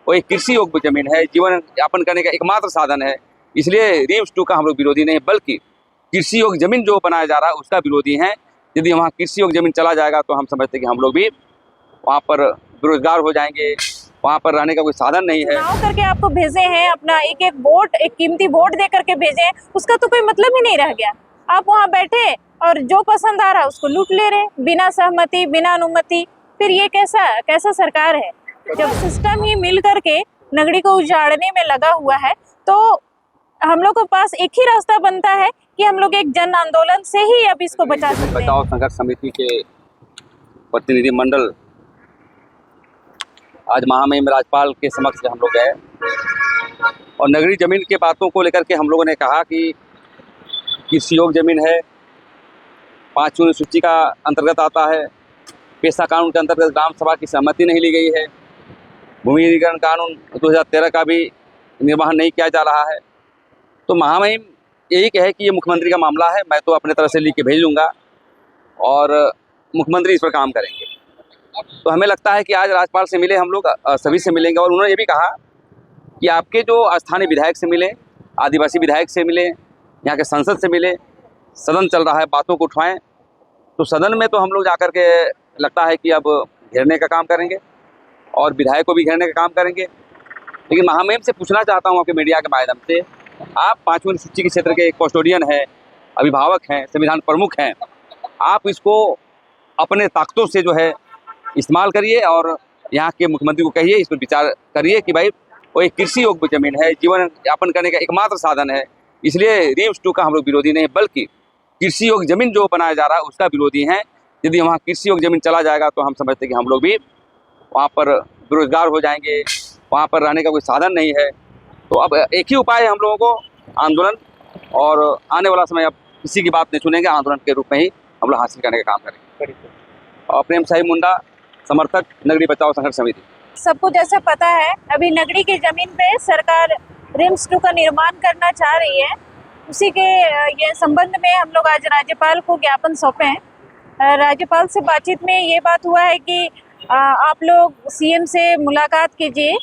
वो एक कृषि योग्य जमीन है, जीवन यापन करने का एकमात्र साधन है। इसलिए रिम्स 2 का हम लोग विरोधी नहीं, बल्कि कृषि योग्य जमीन जो बनाया जा रहा है उसका विरोधी है। यदि वहाँ कृषि योग्य जमीन चला जाएगा तो हम समझते हैं कि हम लोग भी वहाँ पर बेरोजगार हो जाएंगे, वहाँ पर रहने का कोई साधन नहीं है। चुनाव करके आपको भेजे हैं, अपना एक एक वोट, एक कीमती वोट दे करके भेजे हैं, उसका तो कोई मतलब ही नहीं रह गया। आप वहाँ बैठे और जो पसंद आ रहा है उसको लूट ले रहे, बिना सहमति, बिना अनुमति। फिर ये कैसा सरकार है? जब सिस्टम ही मिल करके नगरी को उजाड़ने में लगा हुआ है, तो हम लोग के पास एक ही रास्ता बनता है कि हम लोग एक जन आंदोलन से ही अब इसको बचा सकते हैं। बचाओ संघर्ष समिति के प्रतिनिधि मंडल आज महामहिम राज्यपाल के समक्ष हम लोग गए और नगरीय जमीन के बातों को लेकर के हम लोगों ने कहा कि कृषि योग्य जमीन है, 5वीं सूची का अंतर्गत आता है, पेशा कानून के अंतर्गत ग्राम सभा की सहमति नहीं ली गई है, भूमि अधिग्रहण कानून 2013 का भी निर्वहन नहीं किया जा रहा है। तो महामहिम यही कहे कि ये मुख्यमंत्री का मामला है, मैं तो अपने तरफ से लिख के भेज दूंगा और मुख्यमंत्री इस पर काम करेंगे। तो हमें लगता है कि आज राज्यपाल से मिले हम लोग, सभी से मिलेंगे और उन्होंने ये भी कहा कि आपके जो स्थानीय विधायक से मिले, आदिवासी विधायक से मिले, यहाँ के संसद से मिले, सदन चल रहा है, बातों को उठाएं। तो सदन में तो हम लोग जाकर के लगता है कि अब घेरने का काम करेंगे और विधायक को भी घेरने का काम करेंगे। लेकिन महामहिम से पूछना चाहता हूँ आपके मीडिया के माध्यम से, आप 5वीं सूची के क्षेत्र के कस्टोडियन हैं, अभिभावक हैं, संविधान प्रमुख हैं, आप इसको अपने ताकतों से जो है इस्तेमाल करिए और यहाँ के मुख्यमंत्री को कहिए, इस पर विचार करिए कि भाई वो एक कृषि योग्य जमीन है, जीवन यापन करने का एकमात्र साधन है। इसलिए रिम्स 2 का हम लोग विरोधी नहीं, बल्कि कृषि योग्य जमीन जो बनाया जा रहा है उसका विरोधी है। यदि वहाँ कृषि योग्य जमीन चला जाएगा तो हम समझते हैं कि हम लोग भी वहाँ पर बेरोजगार हो जाएंगे, वहाँ पर रहने का कोई साधन नहीं है। तो अब एक ही उपाय है हम लोगों को, आंदोलन, और आने वाला समय अब किसी की बात नहीं सुनेंगे, आंदोलन के रूप में ही हम लोग हासिल करने का काम करेंगे। और प्रेम साहिब मुंडा, समर्थक नगरी बचाओ संघर्ष समिति। सबको जैसे पता है, अभी नगरी की जमीन पे सरकार रिम्स 2 का निर्माण करना चाह रही है। उसी के ये संबंध में हम लोग आज राज्यपाल को ज्ञापन सौंपे हैं। राज्यपाल से बातचीत में ये बात हुआ है कि आप लोग सीएम से मुलाकात कीजिए,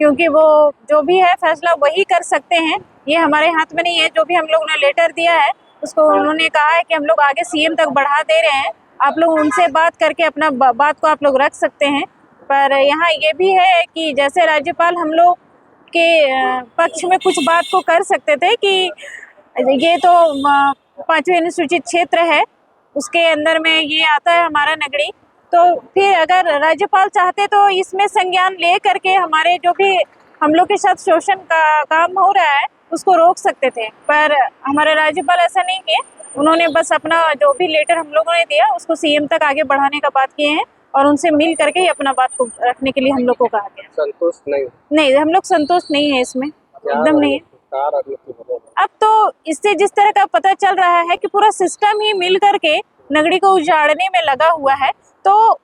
क्योंकि वो जो भी है फैसला वही कर सकते हैं, ये हमारे हाथ में नहीं है। जो भी हम लोगों ने लेटर दिया है उसको उन्होंने कहा है कि हम लोग आगे सीएम तक बढ़ा दे रहे हैं, आप लोग उनसे बात करके अपना बात को आप लोग रख सकते हैं। पर यहाँ ये भी है कि जैसे राज्यपाल हम लोग के पक्ष में कुछ बात को कर सकते थे कि ये तो 5वीं अनुसूचित क्षेत्र है, उसके अंदर में ये आता है हमारा नगरी, तो फिर अगर राज्यपाल चाहते तो इसमें संज्ञान ले करके हमारे जो भी हम लोग के साथ शोषण का काम हो रहा है उसको रोक सकते थे। पर हमारे राज्यपाल ऐसा नहीं किए, उन्होंने बस अपना जो भी लेटर हम लोगों ने दिया उसको सीएम तक आगे बढ़ाने का बात किए हैं और उनसे मिल करके ही अपना बात को रखने के लिए हम लोग को कहा गया। संतुष्ट नहीं, हम लोग संतुष्ट नहीं है इसमें, एकदम नहीं है। अब तो इससे जिस तरह का पता चल रहा है कि पूरा सिस्टम ही मिल करके नगरी को उजाड़ने में लगा हुआ है, तो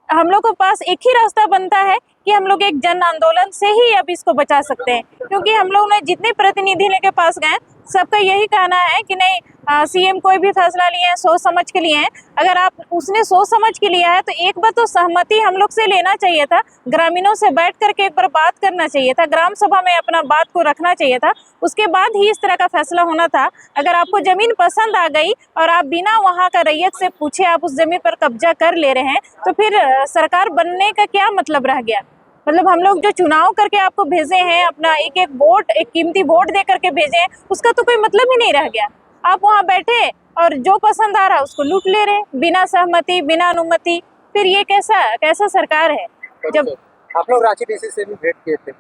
हम लोग के पास एक ही रास्ता बनता है कि हम लोग एक जन आंदोलन से ही अब इसको बचा सकते हैं। क्योंकि हम लोग ने जितने प्रतिनिधि लेके पास गए सबका यही कहना है कि नहीं, सीएम कोई भी फैसला लिए हैं सोच समझ के लिए हैं। अगर आप उसने सोच समझ के लिया है तो एक बार तो सहमति हम लोग से लेना चाहिए था, ग्रामीणों से बैठ करके एक बार बात करना चाहिए था, ग्राम सभा में अपना बात को रखना चाहिए था, उसके बाद ही इस तरह का फैसला होना था। अगर आपको जमीन पसंद आ गई और आप बिना वहाँ का रैयत से पूछे आप उस जमीन पर कब्जा कर ले रहे हैं, तो फिर सरकार बनने का क्या मतलब रह गया? मतलब हम लोग जो चुनाव करके आपको भेजे हैं, अपना एक एक वोट, एक कीमती वोट दे करके भेजे हैं, उसका तो कोई मतलब ही नहीं रह गया। आप वहाँ बैठे और जो पसंद आ रहा है उसको लूट ले रहे, बिना सहमति, बिना अनुमति। फिर ये कैसा सरकार है? जब आप लोग रांची डीसी से भी भेंट किए थे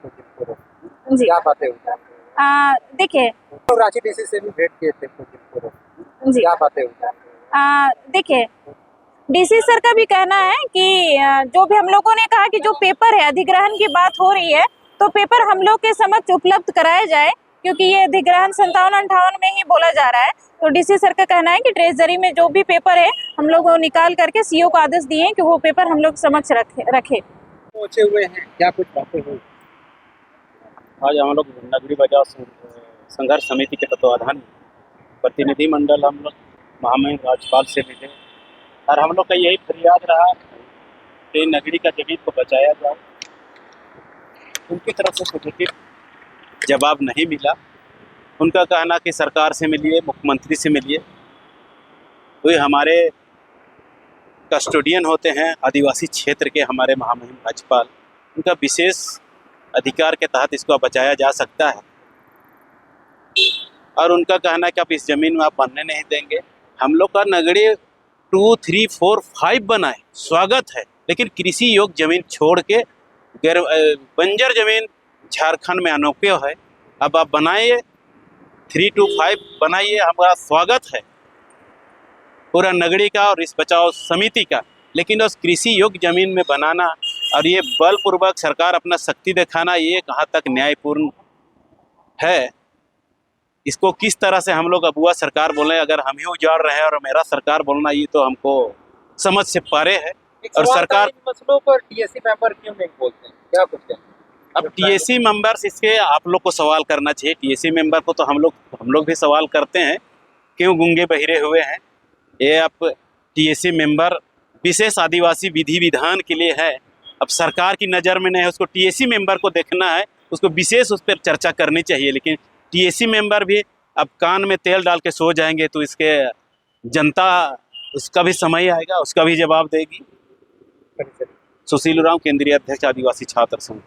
जी, क्या बातें हुई? देखिए, रांची डीसी से भी भेंट किए थे जी, क्या बातें हुई? देखिए, डीसी सर का भी कहना है कि जो भी हम लोगों ने कहा कि जो पेपर है, अधिग्रहण की बात हो रही है, तो पेपर हम लोग के समक्ष उपलब्ध कराया जाए, क्योंकि ये अधिग्रहण 57-58 में ही बोला जा रहा है। तो डीसी सर का कहना है कि ट्रेजरी में जो भी पेपर है हम लोग वो निकाल करके सीओ को आदेश दिए कि वो पेपर हम लोग समक्ष रखे। पहुंचे हुए हैं, क्या कुछ बातें हुई? आज हम लोग नगरी बचाओ संघर्ष समिति के तत्वाधान में प्रतिनिधि मंडल हम लोग महामहिम राज्यपाल से मिले और हम लोग का यही फरियाद रहा कि नगरी का जमीन को बचाया जाए उनकी तरफ से पॉजिटिव जवाब नहीं मिला। उनका कहना कि सरकार से मिलिए, मुख्यमंत्री से मिलिए। वे हमारे कस्टोडियन होते हैं आदिवासी क्षेत्र के, हमारे महामहिम राज्यपाल, उनका विशेष अधिकार के तहत इसको बचाया जा सकता है। और उनका कहना है कि आप इस ज़मीन में आप बनने नहीं देंगे। हम लोग का नगड़ी 2, 3, 4, 5 बनाए, स्वागत है, लेकिन कृषि योग्य ज़मीन छोड़ के बंजर ज़मीन झारखंड में अनोखे है। अब आप बनाइए, 3 to 5 बनाइए, हमारा स्वागत है पूरा नगरी का और इस बचाव समिति का। लेकिन उस कृषि योग्य ज़मीन में बनाना और ये बलपूर्वक सरकार अपना शक्ति दिखाना, ये कहाँ तक न्यायपूर्ण है? इसको किस तरह से हम लोग अबुआ सरकार बोले, अगर हम ही उजाड़ रहे हैं और मेरा सरकार बोलना, ये तो हमको समझ से परे है। और सरकार मसलों पर टीएससी मेंबर क्यों नहीं बोलते हैं, क्या कुछ कहते हैं? अब टीएससी मेंबर्स, इसके आप लोग को सवाल करना चाहिए। टीएससी मेंबर को तो हम लोग भी सवाल करते हैं, क्यों गूंगे बहिरे हुए हैं? ये आप टीएससी मेंबर विशेष आदिवासी विधि विधान के लिए है। अब सरकार की नज़र में नहीं है, उसको टीएससी मेंबर को देखना है, उसको विशेष उस पर चर्चा करनी चाहिए। लेकिन टीएससी मेंबर भी अब कान में तेल डाल के सो जाएंगे तो इसके जनता, उसका भी समय आएगा, उसका भी जवाब देगी। सुशील उरांव, केंद्रीय अध्यक्ष आदिवासी छात्र संघ।